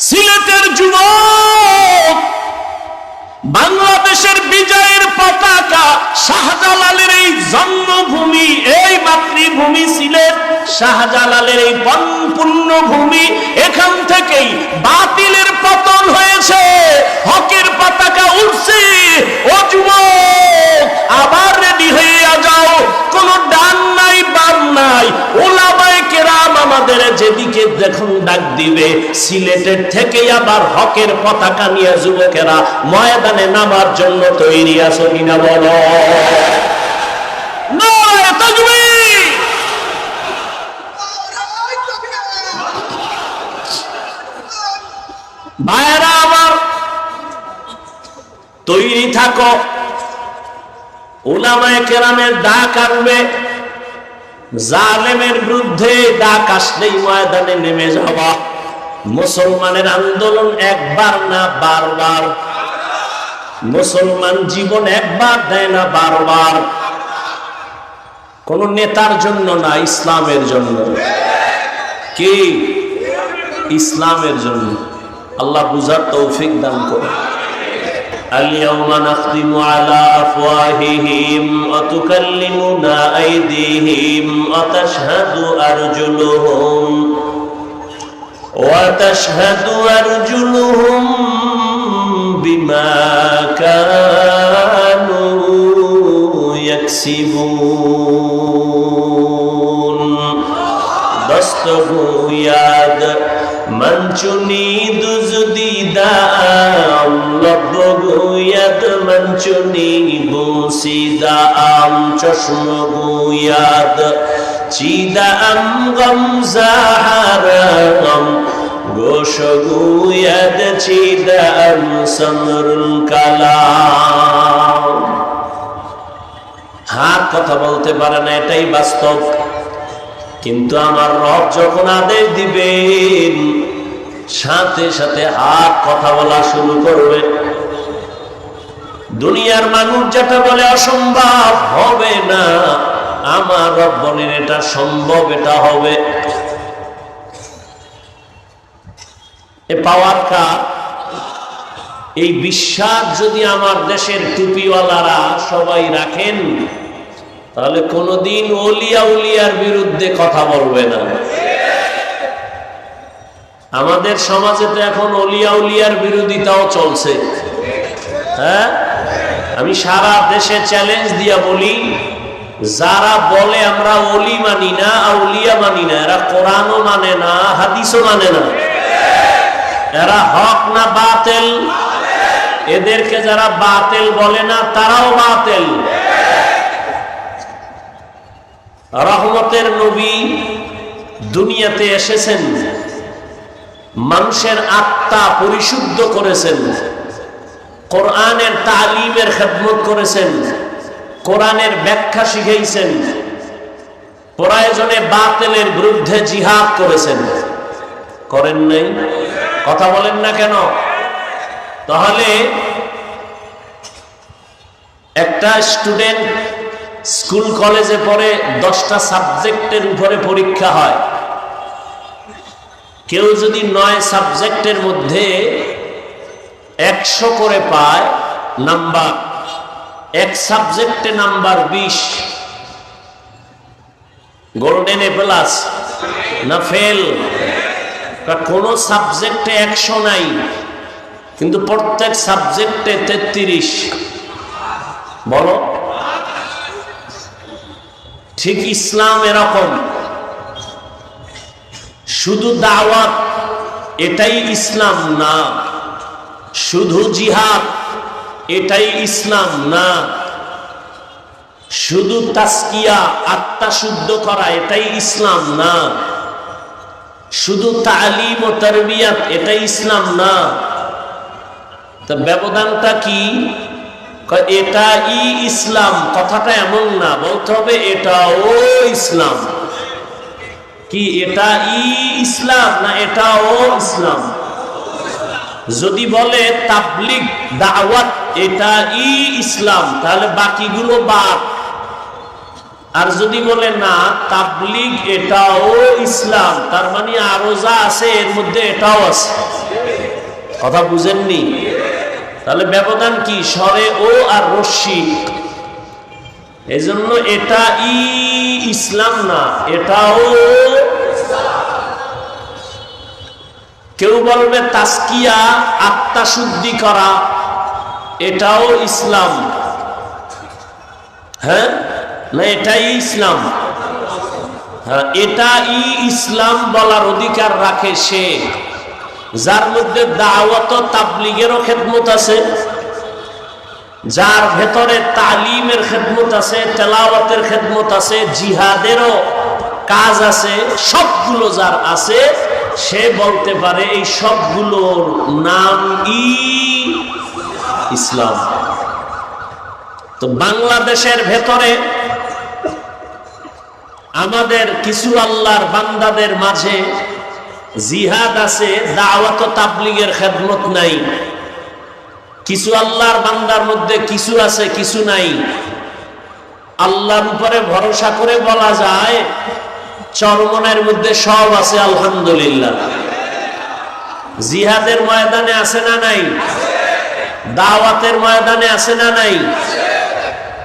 সিলেটের যুবক, বাংলাদেশের বিজয়ের পতাকা, শাহজালালের এই জন্মভূমি, এই মাতৃভূমি সিলেট, শাহজালালের এই পুণ্যভূমি, এখান থেকেই বাতিলের পতন হয়েছে, হকের পতাকা উঠছে। ও যুবক, আবার রেডি হয়ে যাও, কোন ডান নাই বাম নাই, ওলামায়ে কেরাম আমাদের যেদিকে দেখুন ডাক দিবে, সিলেটের থেকে আবার হকের পতাকা নিয়ে যুবকেরা ময়দানে নামার জন্য তৈরি আছো কিনা বলো? নারায়ে তাকবীর! ভাইরা আমার, তৈরি থাকো। উলামায়ে কেরামের ডাক আসবে, জালেমের বিরুদ্ধে ডাক আসলেই ময়দানে নেমে যাওয়া। মুসলমানের আন্দোলন একবার না বারবার। মুসলমান জীবন একবার দেয় না, বারবার। কোন নেতার জন্য না, ইসলামের জন্য। কি? ইসলামের জন্য। আল্লাহ বুঝার তৌফিক দান করে। اليوم نختم على أفواههم وتكلمنا أيديهم وتشهد أرجلهم بما كانوا يكسبون دستگویاد منچونی دزدیدام لبگوید منچونی بوسیدام چشمگوید چیدام غمزهرم গোশগুয়াদ চিদাম সমরুল কালাম। হাত কথা বলতে পারে না, এটাই বাস্তব। কিন্তু আমার রব যখন আদেশ দিবেন, সাথে সাথে হাত কথা বলা শুরু করবে। দুনিয়ার মানুষ যেটা বলে অসম্ভব, হবে না, আমার রব বলেন এটা সম্ভব, এটা হবে। এ পাওয়ার কার? এই বিশ্বাস যদি আমার দেশের টুপিওয়ালারা সবাই রাখেন, তাহলে কোনদিন ওলিয়া উলিয়ার বিরুদ্ধে কথা বলবে না। আমাদের সমাজে তো এখন ওলিয়া উলিয়ার বিরোধিতাও চলছে। হ্যাঁ, আমি সারা দেশে চ্যালেঞ্জ দিয়া বলি, যারা বলে আমরা ওলি মানি না, আউলিয়া মানি না, এরা কোরআনও মানে না, হাদিসও মানে না। এরা হক না বাতিল? এদেরকে যারা বাতিল বলে না, তারাও বাতিল। রহমতের নবী দুনিয়াতে এসেছেন, মানুষের আত্মা পরিশুদ্ধ করেছেন, কোরআনের তালিমের খেদমত করেছেন, কোরআনের ব্যাখ্যা শিখাইছেন, প্রয়োজনে বাতিলের বিরুদ্ধে জিহাদ করেছেন। করেন নাই? কথা বলেন না কেন? তাহলে একটা স্টুডেন্ট স্কুল কলেজে পড়ে, 10টা সাবজেক্টের উপরে পরীক্ষা হয়। কেউ যদি 9 সাবজেক্টের মধ্যে 100 করে পায় নাম্বার, এক সাবজেক্টে নাম্বার 20, গোল্ডেন এ প্লাস না ফেল? কোন সাবজেক্টে 100 নাই, কিন্তু প্রত্যেক সাবজেক্টে 33। বলো, ঠিক ইসলাম এরকম। শুধু দাওয়াত এটাই ইসলাম না, শুধু জিহাদ এটাই ইসলাম না, শুধু তাসকিয়া আত্মা শুদ্ধ করা এটাই ইসলাম না, শুধু তালিম ও তারবিয়াত এটাই ইসলাম না। তা ব্যবধানটা কি? এটা ইসলাম কথাটা এমন না, বলতে হবে এটাও ইসলাম। কি এটা ইসলাম না এটাও ইসলাম? যদি বলে তাবলীগ দাওয়াত এটা ইসলাম, তাহলে বাকিগুলো বাদ। আর যদি বলে না তাবলীগ এটাও ইসলাম, তার মানে আরো যা আছে এর মধ্যে এটাও আছে। কথা বুঝেননি? তাহলে ব্যবধান কি? স্বরে ও আর রস্যি। এজন্য এটা ইসলাম না, এটাও। কেউ বলবে তাসকিয়া, আত্মা শুদ্ধি করা, এটাও ইসলাম। হ্যাঁ না, এটাই ইসলাম। হ্যাঁ, এটা ইসলাম বলার অধিকার রাখে সে যার মধ্যে দাওয়াত ও তাবলীগেরও খেদমত আছে, যার ভেতরে তালিমের খেদমত আছে, তেলাওয়াতের খেদমত আছে, জিহাদেরও কাজ আছে, সবগুলো যার আছে, সে বলতে পারে এই সবগুলোর নাম ইসলাম। তো বাংলাদেশের ভেতরে আমাদের কিছু আল্লাহর বান্দাদের মাঝে জিহাদ আছে, দাওয়াত ও তাবলীগের খেদমত নাই। কিছু আল্লাহর বান্দার মধ্যে কিছু আছে, কিছু নাই। আল্লাহর উপরে ভরসা করে বলা যায় চরমনের মধ্যে সব আছে, আলহামদুলিল্লাহ। জিহাদের ময়দানে আছে না নাই? দাওয়াতের ময়দানে আছে না নাই?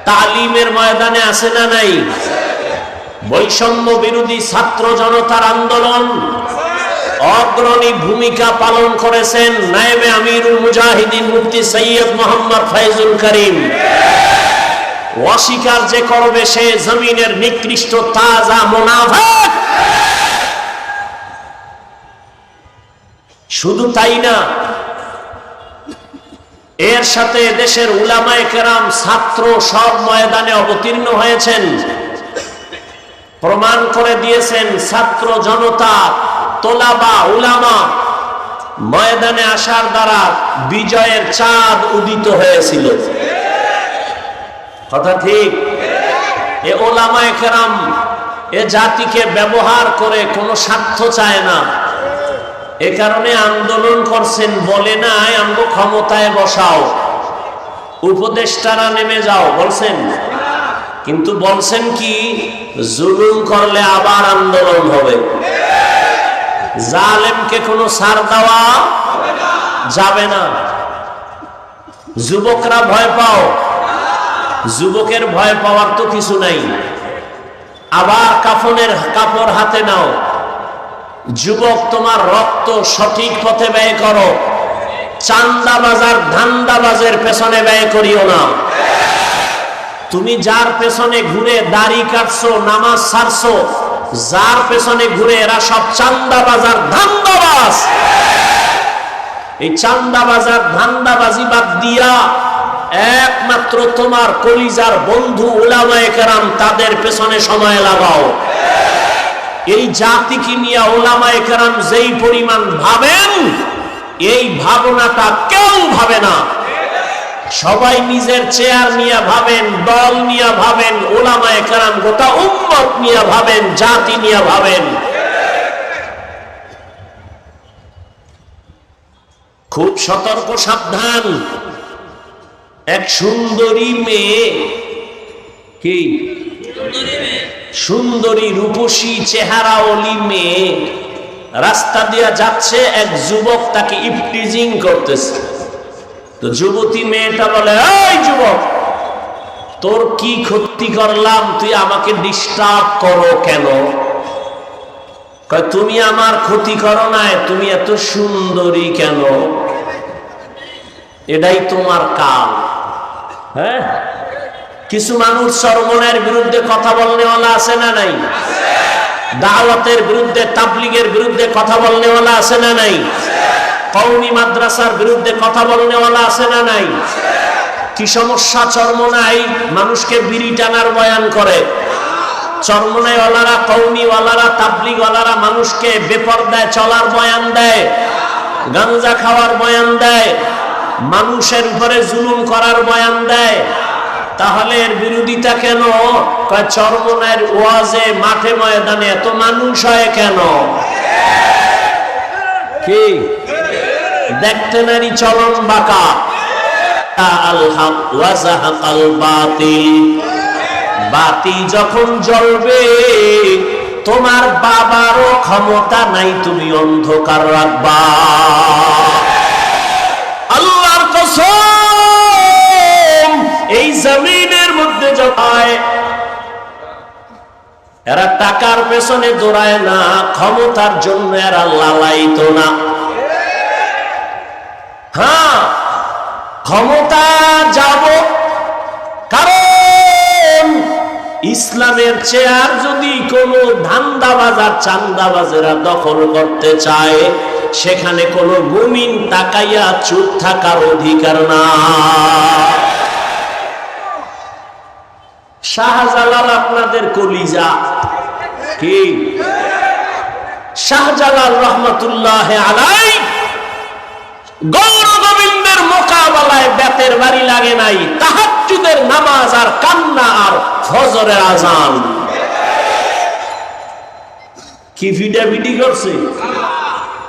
তালিমের ময়দানে আছে না নাই? বৈষম্য বিরোধী ছাত্র জনতার আন্দোলন অগ্রণী ভূমিকা পালন করেছেন নায়েবে আমিরুল মুজাহিদিন মুফতি সৈয়দ মোহাম্মদ ফয়জুল করিম। অস্বীকার যে করবে সে জমিনের নিকৃষ্ট তাজা মুনাফিক। শুধু তাই না, এর সাথে দেশের উলামায়ে কেরাম, ছাত্র সব ময়দানে অবতীর্ণ হয়েছেন, প্রমাণ করে দিয়েছেন ছাত্র জনতা, তোলাবা, উলামা ময়দানে আসার দ্বারা বিজয়ের চাঁদ উদিত হয়েছিল। কথা ঠিক? এ উলামায়ে কেরাম এ জাতিকে ব্যবহার করে কোনো স্বার্থ চায় না, এ কারণে আন্দোলন করছেন। বলে নাই আমগো ক্ষমতায় বসাও, উপদেষ্টারা নেমে যাও, বলছেন? কিন্তু বলছেন কি, জুলুম করলে আবার আন্দোলন হবে, জালেমকে কোনো ছাড় দেওয়া যাবে না। যুবকরা ভয় পাও, যুবকের ভয় পাওয়ার তো কিছু নাই। আবার কাফনের কাপড় হাতে নাও, যুবক তোমার রক্ত সঠিক পথে ব্যয় করো, চান্দাবাজার ধান্দাবাজের পেছনে ব্যয় করিও না। তুমি যার পেছনে ঘুরে দাড়ি কাটছো, নামাজ ছাড়ছো, যার পেছনে ঘুরে এরা সব চান্দাবাজার ধান্দাবাজ। এই চান্দাবাজার ধান্দাবাজি বাদ দিয়া একমাত্র তোমার কলিজার বন্ধু উলামায়ে কেরাম, তাদের পেছনে সময় লাগাও। এই জাতিকে নিয়ে উলামায়ে কেরাম যেই পরিমাণ ভাবেন, এই ভাবনাটা কেউ ভাবে না। সবাই নিজের চেয়ার নিয়ে ভাবেন, দল নিয়ে ভাবেন, উলামায়ে কেরাম গোটা উম্মত নিয়ে ভাবেন, জাতি নিয়ে ভাবেন। খুব সতর্ক, সাবধান। এক সুন্দরী মেয়ে, কি সুন্দরী রূপসী চেহারাওয়ালি মেয়ে রাস্তা দিয়ে যাচ্ছে, এক যুবক তাকে ইফটিজিং করতেছে। তো যুবতী মেয়েটা বলে, এই যুবক, তোর কি ক্ষতি করলাম, তুই আমাকে ডিস্টার্ব করো কেন? কয়, তুমি আমার ক্ষতি করো নাই, তুমি এত সুন্দরী কেন? এটাই তোমার কাল। হ্যাঁ, কিছু মানুষ চরমনের বিরুদ্ধে কথা বলনেওয়ালা আছে না নাই? দাওয়াতের বিরুদ্ধে, তাবলীগের বিরুদ্ধে কথা বলনেওয়ালা আছে না নাই? কওমি মাদ্রাসার বিরুদ্ধে কথা বলনেওয়ালা আছে না নাই? কি সমস্যা চরমনায়? মানুষকে বিড়ি টানার বয়ান করে। চরমনাইওয়ালারা, কওমিওয়ালারা, তাবলীগওয়ালারা মানুষকে বেপরদায় চলার বয়ান দেয়, গাঞ্জা খাওয়ার বয়ান দেয়, মানুষের উপরে জুলুম করার বয়ান দেয়। তাহলে এর বিরোধিতা কেন? চরমনাইয়ের ওয়াজে, মাঠে ময়দানে এত মানুষ হয় কেন? কি দেখতে নারী চলন বাঁকা। আল হক ওয়া যাহাকাল বাতিল, বাতি যখন জ্বলবে তোমার বাবারও ক্ষমতা নাই তুমি অন্ধকার রাখবা। টাকার পেছনে দৌড়ায় না, ক্ষমতার জন্য এরা লালায়িত না। হ্যাঁ, ক্ষমতা যাব, কারণ ইসলামের চেয়ার যদি কোনো ধান্দাবাজার চান্দাবাজেরা দখল করতে চায়, সেখানে কোনো মুমিন তাকাইয়া চুপ থাকার অধিকার না। শাহজালাল আপনাদের কলিজা কি? শাহজালাল রহমতুল্লাহ আলাইহি গৌর গোবিন্দের মোকাবেলায় বেতের বাড়ি লাগে নাই, তাহাজ্জুদের নামাজ আর কান্না আর ফজরের আজান। কি ভিডাভিডি করছে,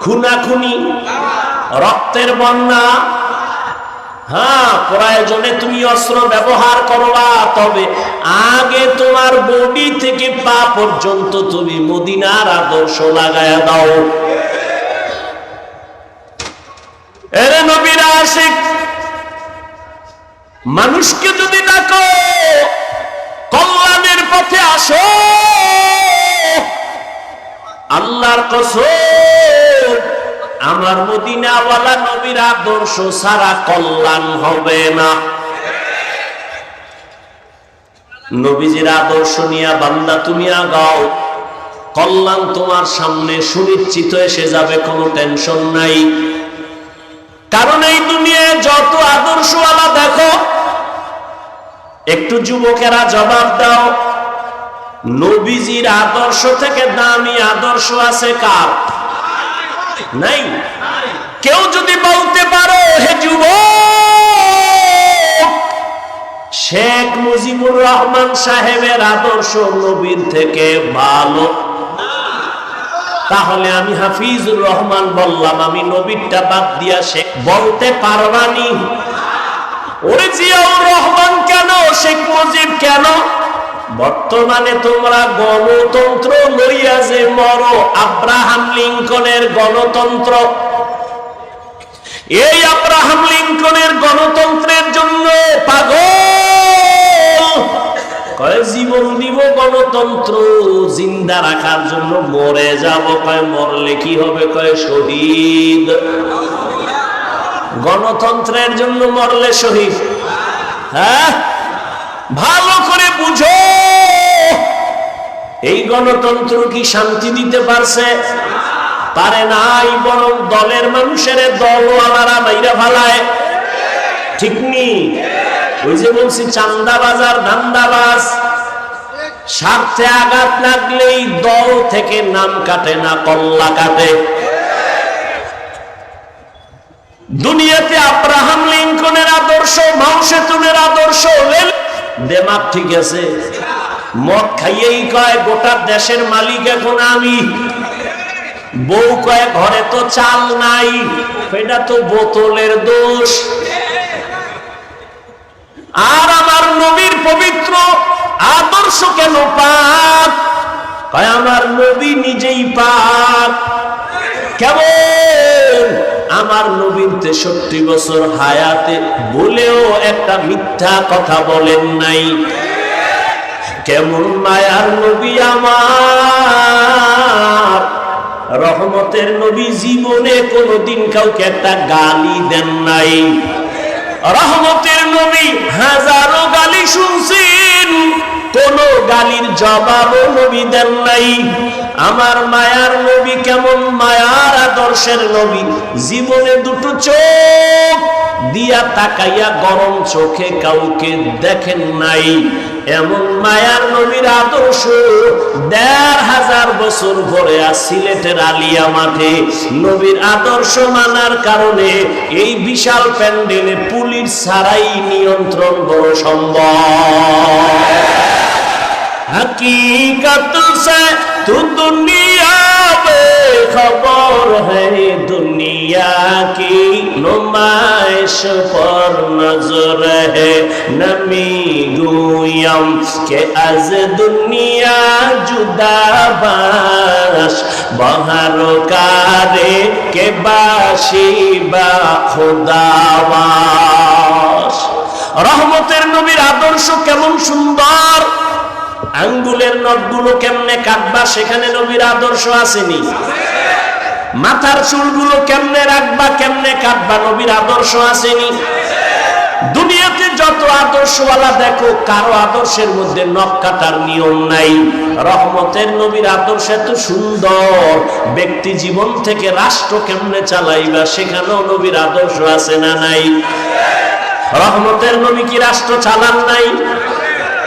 খুনাখুনি, রক্তের বন্যা। হ্যাঁ, প্রয়োজনে তুমি অস্ত্র ব্যবহার করবা, তবে আগে তোমার বডি থেকে পা পর্যন্ত তুমি মদিনার আদর্শ লাগায়া দাও। এরে নবীর আশিক, মানুষকে যদি ডাকো কল্যাণের পথে আসো, আল্লাহর কসম আমার মদিনাওয়ালা নবীর আদর্শ সারা কল্যাণ হবে না। নবীজির আদর্শ নিয়ে বান্দা তুমি আগাও, কল্যাণ তোমার সামনে সুনিশ্চিত এসে যাবে, কোনো টেনশন নাই। কারণ এই দুনিয়ায় যত আদর্শওয়ালা দেখো, একটু যুবকেরা জবাব দাও, নবীজির আদর্শ থেকে দামি আদর্শ আছে কার? নাই। কেউ যদি বলতে পারো হে যুবক, শেখ মুজিবুর রহমান সাহেবের আদর্শ নবীর থেকে ভালো, তাহলে আমি হাফিজুর রহমান বললাম, আমি নবীরটা বাদ দিয়া শেখ বলতে পারবানি? ওরে জিয়াউর রহমান কেন, শেখ মুজিব কেন? বর্তমানে তোমরা গণতন্ত্র লইয়া যে মরো, আব্রাহাম লিঙ্কনের গণতন্ত্র, এই আব্রাহাম লিঙ্কনের গণতন্ত্রের জন্য পাগল, কয় জীবন দিব গণতন্ত্র জিন্দা রাখার জন্য, মরে যাব, কয় মরলে কি হবে, কয় শহীদ। গণতন্ত্রের জন্য মরলে শহীদ? হ্যাঁ, ভালো করে বুঝো, এই গণতন্ত্র কি শান্তি দিতে পারছে? পারে নাই, বরং দলের মানুষের দলওয়ালারা মাইরা ফালায়। ঠিক নি? ওই যে বলছি চান্দাবাজ আর ধান্দাবাজ, স্বার্থে আঘাত লাগলেই দল থেকে নাম কাটে না, কল্লা কাটে। দুনিয়াতে আব্রাহাম লিঙ্কনের আদর্শ, মাও সেতুনের আদর্শ, দেমাগ ঠিক আছে, মদ খাইয়েই কয় গোটা দেশের মালিক এখন আমি। বউ কয় ঘরে তো চাল নাই, এটা তো বোতলের দোষ। আর আমার নবীর পবিত্র আদর্শ কেন পাক? কয় আমার নবী নিজেই পাক। কেমন? আমার নবীর 63 বছর হায়াতে বলেও একটা মিথ্যা কথা বলেন নাই। কেমন মায়ার নবী আমার, রহমতের নবী, জীবনে কোনদিন কাউকে একটা গালি দেন নাই। রহমতের নবী হাজারো গালি শুনছেন, কোন গালির জবাবও নবী দেন নাই। আমার মায়ার নবী কেমন মায়ার আদর্শের নবী, জীবনে দুটো চোখ দিয়া তাকাইয়া গরম চোখে কাউকে দেখেন নাই। এমন মায়ার নবীর আদর্শ ১৫০০ বছর ধরে সিলেটের আলিয়া মাঠে নবীর আদর্শ মানার কারণে এই বিশাল প্যান্ডেলে পুলিশ ছাড়াই নিয়ন্ত্রণ বড় সম্ভব। हकीकत से तू दुनिया बेखबर है, दुनिया की नुमाइश पर नजर है। नमी गुयम के आज दुनिया जुदा बाश, बहर कारे के बाशी बा खुदावाश। रहमतेर नबीर आदर्श केमन सुंदर, আঙ্গুলের নখগুলো কেমনে কাটবা সেখানে নবীর আদর্শ আসেনি? মাথার চুলগুলো কেমনে রাখবা কেমনে কাটবা নবীর আদর্শ আসেনি? দুনিয়াতে যত আদর্শওয়ালা দেখো, কারো আদর্শের মধ্যে নখ কাটার নিয়ম নাই। রহমতের নবীর আদর্শ এত সুন্দর, ব্যক্তি জীবন থেকে রাষ্ট্র কেমনে চালাইবা সেখানেও নবীর আদর্শ আছে না নাই? রহমতের নবী কি রাষ্ট্র চালান নাই?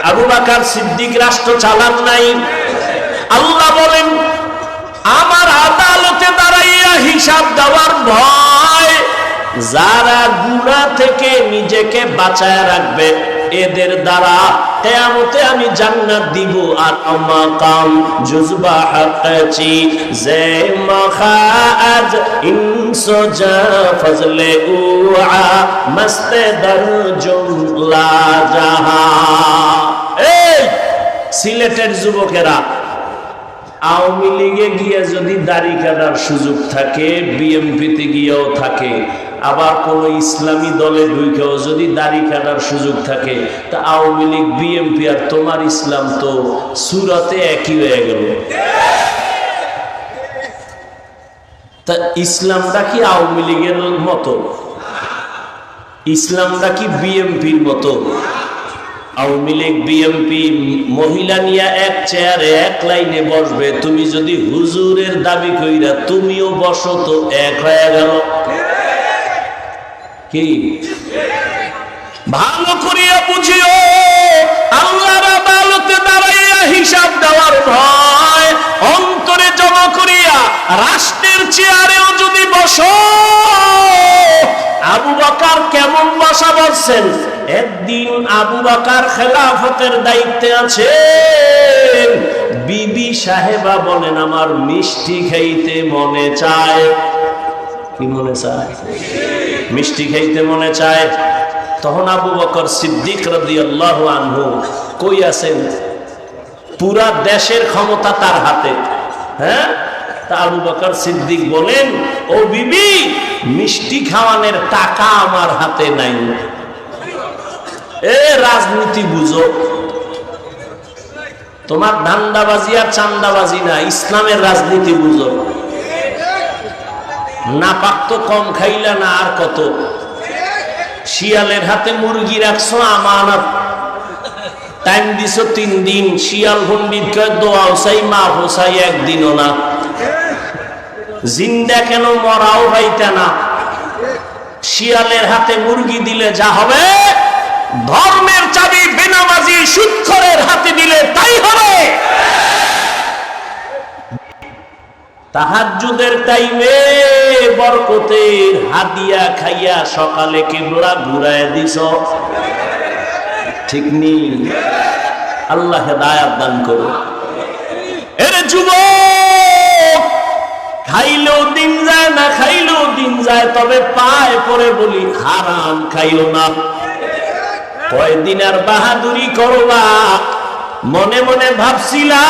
আবু বকর সিদ্দিক রাষ্ট্র চালান নাই? আল্লাহ বলেন আমার আদালতে দাঁড়াইয়া হিসাব দেওয়ার ভয় যারা গুনাহ থেকে নিজেকে বাঁচায় রাখবে এদের দ্বারা কিয়ামতে আমি জান্নাত দিব। আর মাকাম জুজবা হাকাচি জে মাখাজ ইনসোজা ফজলে উআ মস্তে দরজুলা জাহা। এই সিলেটের যুবকেরা, আওয়ামী লীগে গিয়ে যদি দাড়ি কাটার সুযোগ থাকে, বিএনপিতে গিয়েও থাকে, আবার কোন ইসলামী দলে ঢুকেও যদি দাড়ি কাটার সুযোগ থাকে, তা আওয়ামী লীগ বিএনপি আর তোমার ইসলাম তো সুরতে একই হয়ে গেল। তা ইসলামটা কি আওয়ামী লীগের মতো? ইসলামটা কি বিএনপির মতো? আওয়ামী লীগ বিএনপি মহিলা নিয়ে এক চেয়ারে এক লাইনে বসবে, তুমি যদি হুজুরের দাবি কইরা তুমিও বসো তো এক হয়ে গেল। কি ভালো করিয়া বুঝিও, আল্লাহর আদালতে দাঁড়াইয়া হিসাব দেওয়ার ভয় অন্তরে জমা করিয়া রাষ্ট্রের চেয়ারেও যদি বসো। আবু বকর কেমন বসা বলছেন? একদিন আবু বকর খেলাফতের দায়িত্বে আছেন, বিবি সাহেবা বলেন আমার মিষ্টি খাইতে মনে চায়। কি মনে চায়? মিষ্টি খাইতে মনে চায়। তখন আবু বকর সিদ্দিক রাদিয়াল্লাহু আনহু কই আছেন? পুরা দেশের ক্ষমতা তার হাতে। হ্যাঁ, তা আবু বকর সিদ্দিক বলেন ও বিবি, মিষ্টি খাওয়ানোর টাকা আমার হাতে নাই। এ রাজনীতি বুঝো, তোমার ধান্দাবাজি আর চান্দাবাজি না, ইসলামের রাজনীতি বুঝো। না পাক তো কম খাইলা না, আর কত? শিয়ালের হাতে মুরগি রাখছো আমানত, টাইম দিছো 3 দিন, শিয়াল পণ্ডিত কয় দোয়াও চাই মাফ চাই একদিনও না। জিন্দা কেন মরাও পাইতা না। শিয়ালের হাতে মুরগি দিলে যা হবে, ধর্মের চাবি বেনামাজি সুদখোরের হাতে দিলে তাই হবে। তাহাজ্জুদের টাইমে বরকতের হাদিয়া খাইয়া সকালে কিবলা ঘুরায় দিছ, ঠিক নেই? আল্লাহ হেদায়াত দান করো। এর যুবক, খাইলেও দিন যায় না খাইলেও দিন যায়, তবে পায় পরে বলি হারাম খাইও না। কয়দিন আর বাহাদুরি করবা? মনে মনে ভাবছিলা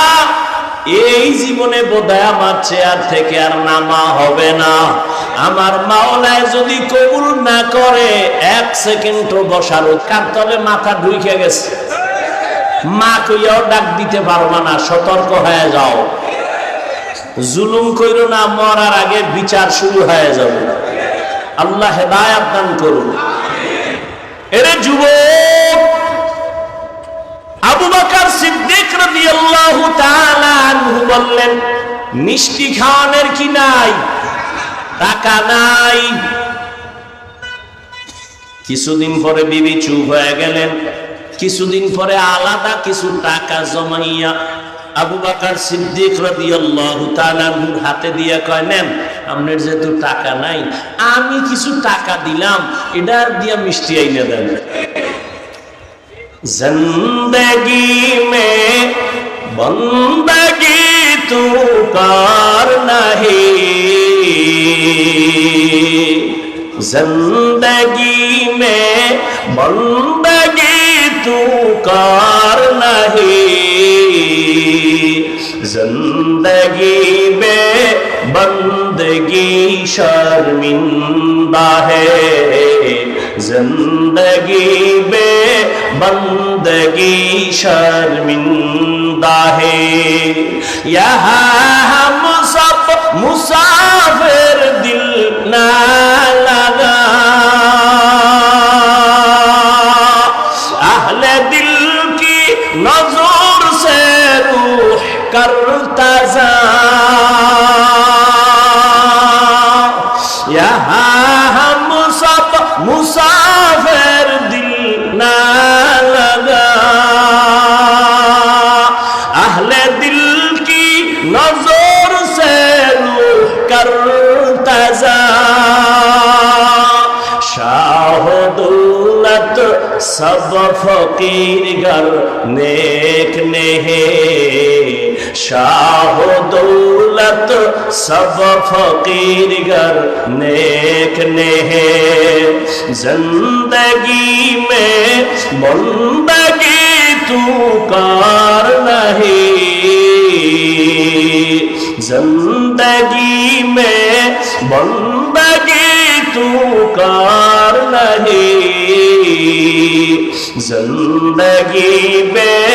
এই জীবনে বোধহয় আমার চেয়ার থেকে আর নামা হবে না। আমার মাওলায় যদি কবুল না করে 1 সেকেন্ডও বসার কার তলে মাথা ঢুকে গেছে। মা কইয়াও ডাক দিতে পারবা না, সতর্ক হয়ে যাও। জুলুম কইরো না, মরার আগে বিচার শুরু হয়ে যাবে। আল্লাহ হেদায়াত দান করুন। এরে যুবক, আবু বকর সিদ্দিক রাদিয়াল্লাহু তাআলা আনহু বললেন মিষ্টি খাওয়ানোর কি নাই? টাকা নাই। কিছুদিন পরে বিবি চুপ হয়ে গেলেন। কিছুদিন পরে আলাদা কিছু টাকা জমাইয়া আবু বকর সিদ্দিক রাদিয়াল্লাহু তাআলা আনহুর হাতে দিয়ে কয়, নেন, আপনার যেহেতু টাকা নাই আমি কিছু টাকা দিলাম, এটার দিয়া মিষ্টি আইনে দেন। जिंदगी में बंदगी तू कर नहीं, जिंदगी में बंदगी तू कर नहीं, जिंदगी में बंदगी शर्मिंदा है, जिंदगी में बंदगी शर्मिंदा है। यहाँ हम सब मुसाफिर दिल ना लगा, अहले दिल की नजर से रूह करता जा, यहाँ हम सब मुसाफिर दिल ना लगा, अहले दिल की नजर से रूह करता जा। शाह दौलत सब फकीर गर नेक ने है, शाह दौलत सब फकीर गर नेक ने है। जिंदगी में बंदगी तू कर नहीं, जिंदगी में बंदगी तू कर नहीं, जिंदगी में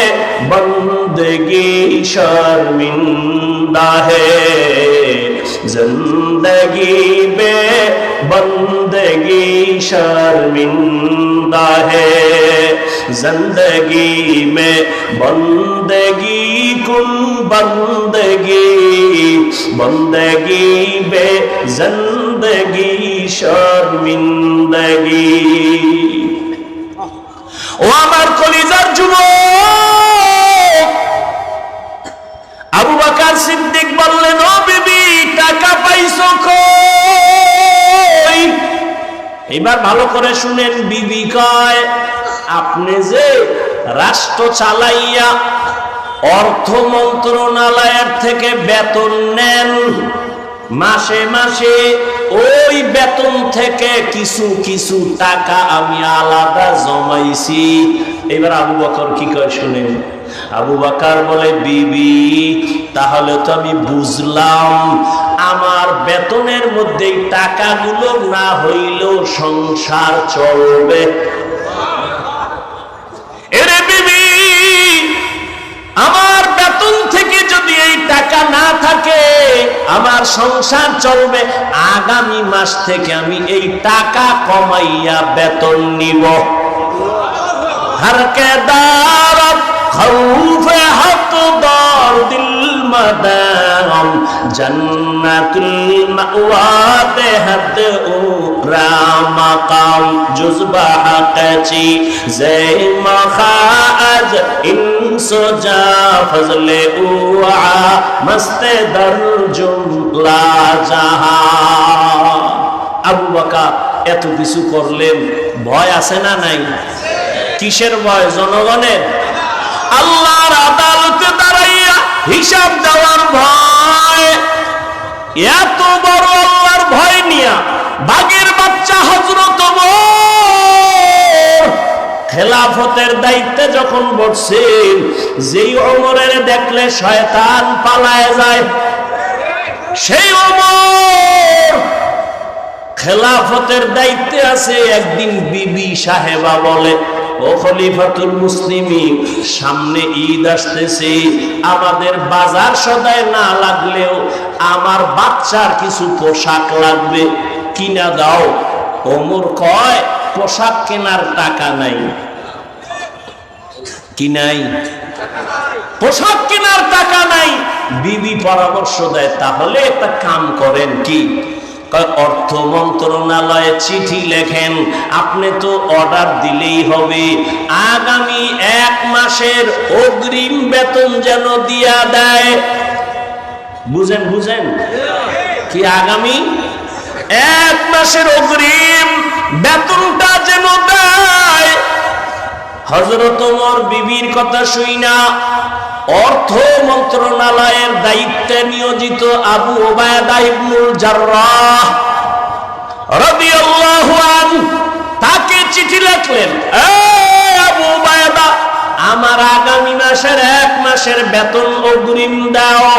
बंदगी शर्मिंदा है, जिंदगी में बंदगी शर्मिंदा है। जिंदगी में बंदगी कुन बंदगी, बंदगी में जिंदगी शर्मिंदगी। ও আমার কলিজার যুবক, আবু বকর সিদ্দিক বললেন, ও বিবি টাকা পাইছো কই? এবার ভালো করে শুনেন, বিবি কয়, আপনি যে রাষ্ট্র চালাইয়া অর্থ মন্ত্রণালয়ের থেকে বেতন নেন, মাসে মাসে ওই বেতন থেকে কিছু কিছু টাকা আমি আলাদা জমাইছি। এবার আবু বকর কি কয় শুনেন, আবু বকর বলে, বিবি তাহলে তো আমি বুঝলাম আমার বেতনের মধ্যে টাকাগুলো না হইলেও সংসার চলবে। এরে বিবি, আমার বেতন থেকে যদি এই টাকা না থাকে আমার সংসার চলবে, আগামী মাস থেকে আমি এই টাকা কমাইয়া বেতন নিব। হরকে দারত খৌফে হক দর দিল মদাম, জন্নাতুল মাওয়া দেহত উরা মাকাম, জুজবা হকচি জে মখাজ ইনসো জা ফজলে উআ মস্তে দর জুমলা জাহা। আবু বকর এত কিছু করলেন, ভয় আছে না নাই? কিসের ভয়? জনগণের। আল্লাহর আদালতে দাঁড়াইয়া হিসাব দেওয়ার ভয়। এত বড় আল্লাহর ভয় নিয়া বাঘের বাচ্চা হযরত ওমর খেলাফতের দায়িত্বে যখন বসছেন, যেই ওমরের দেখলে শয়তান পালায় যায়, সেই ওমর খেলাফতের দায়িত্বে আছে। একদিন বিবি সাহেবা বলে, ও খলিফাতুল মুসলিমিন, সামনে ঈদ আসতেছে, আমাদের বাজার সদাই না লাগলেও আমার বাচ্চার কিছু পোশাক লাগবে, কিনা দাও। ওমর কয়, পোশাক কেনার টাকা নাই। কি নাই? পোশাক কেনার টাকা নাই। বিবি পরামর্শ দেয়, তাহলে একটা কাম করেন। কি? অর্থ মন্ত্রণালয়ে চিঠি লেখেন, আপনি তো অর্ডার দিলেই হবে, আগামী 1 মাসের অগ্রিম বেতন যেন দিয়া দেয়। বুঝেন বুঝেন কি? আগামী 1 মাসের অগ্রিম বেতনটা যেন দেয়। হযরত ওমর বিবির কথা শুইনা অর্থ মন্ত্রণালয়ের দায়িত্বে নিয়োজিত আবু উবায়দা ইবনুল জাররাহ রাদিয়াল্লাহু আনহু তাকে চিঠি লিখলেন, এই আবু উবায়দা, আমার আগামী মাসের 1 মাসের বেতন অগ্রিম দাও।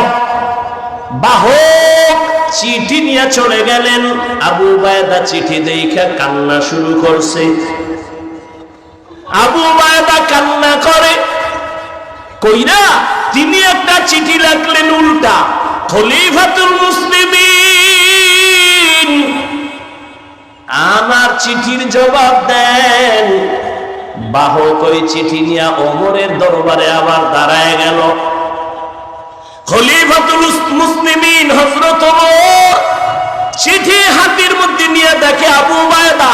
বাহক চিঠি নিয়ে চলে গেলেন। আবু উবায়দা চিঠি দেখে কান্না শুরু করছে। আবু উবায়দা কান্না করে কইরা তিনি একটা চিঠি লিখলেন উল্টা, খলিফাতুল মুসলিমিন আমার চিঠির জবাব দেন। বাহক ওই চিঠি নিয়ে ওমরের দরবারে আবার দাঁড়ায় গেল। খলিফাতুল মুসলিমিন হযরত ওমর চিঠি হাতের মধ্যে নিয়ে দেখে আবু উবায়দা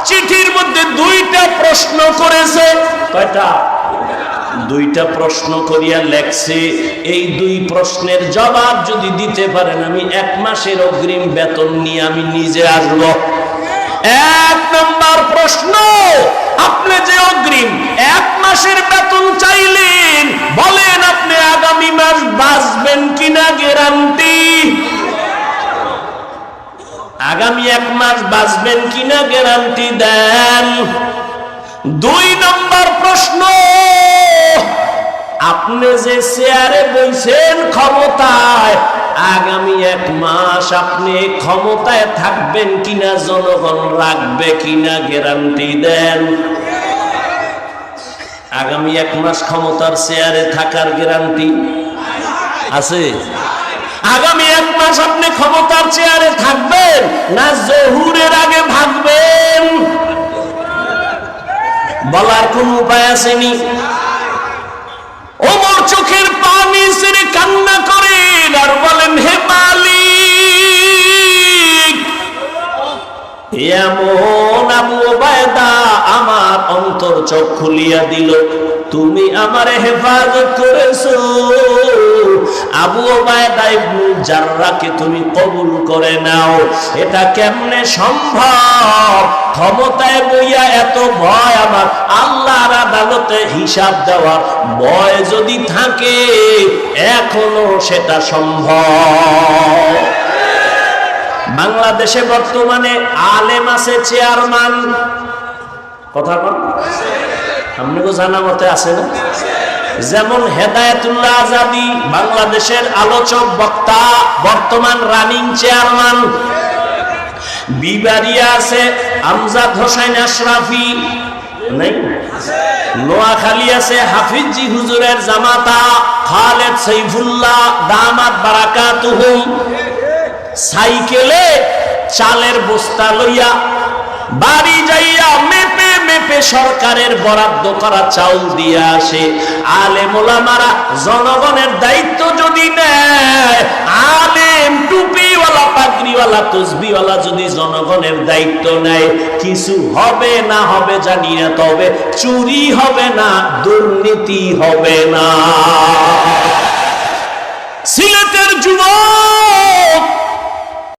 চিঠির মধ্যে দুইটা প্রশ্ন করেছে। কয়টা? দুইটা প্রশ্ন করিয়া লেখছে, এই দুই প্রশ্নের জবাব যদি দিতে পারেন আমি 1 মাসের অগ্রিম বেতন নিয়ে আমি নিজে আসব। 1 নম্বর প্রশ্ন, আপনি যে অগ্রিম 1 মাসের বেতন চাইলেন, বলেন আপনি আগামী মাস বাঁচবেন কিনা গ্যারান্টি? আগামী 1 মাস বাঁচবেন কিনা গ্যারান্টি দেন। 2 নম্বর প্রশ্ন, আপনি যে চেয়ারে বইছেন ক্ষমতায়, আগামী 1 মাস আপনি ক্ষমতায় থাকবেন কিনা, জনগণ রাখবে কিনা গ্যারান্টি দেন। আগামী 1 মাস ক্ষমতার চেয়ারে থাকার গ্যারান্টি আছে? আগামী 1 মাস আপনি ক্ষমতার চেয়ারে থাকবেন না জহুরের আগে ভাগবেন? বলার কোন উপায় আসেনি। ওমর চোখের পানি ছেড়ে কান্না করেন আর বলেন, হে মালিক, এমন আবু উবায়দা আমার অন্তর চোখ খুলিয়া দিল, তুমি আমারে হেফাজত করেছো। আবু উবায়দা ইবনে জাররাহকে তুমি কবুল করে নাও। এটা কেমনে সম্ভব? ক্ষমতায় বইয়া এত ভয় আমার, আল্লাহর আদালতে হিসাব দেওয়ার ভয় যদি থাকে, এখনো সেটা সম্ভব। বাংলাদেশে বর্তমানে আলেম আছে চেয়ারম্যান, কথা বল, আপনাকে জানা মতে আছে না? যেমন হেদায়েতুল্লাহ আজাদি বাংলাদেশের আলোচক বক্তা, বর্তমান রানিং চেয়ারম্যান। বিবারিয়া আছে আমজাদ হোসেন আশরাফি, নাই? নোয়াখালী আছে হাফিজি হুজুরের জামাতা খালেদ সাইফুল্লাহ দামাত বারাকাতুহুম। সাইকেলে চালের বস্তা লইয়া বাড়ি যাইয়া মেপে মেপে সরকারের বরাদ্দ করা চাউল দিয়ে আসে। আলেম ওলামারা জনগণের দায়িত্ব যদি নেয়, আলেম টুপিওয়ালা পাগড়িওয়ালা তসবিওয়ালা যদি জনগণের দায়িত্ব নেয়, কিছু হবে না হবে জানি না, তবে চুরি হবে না, দুর্নীতি হবে না। সিলেটের যুবক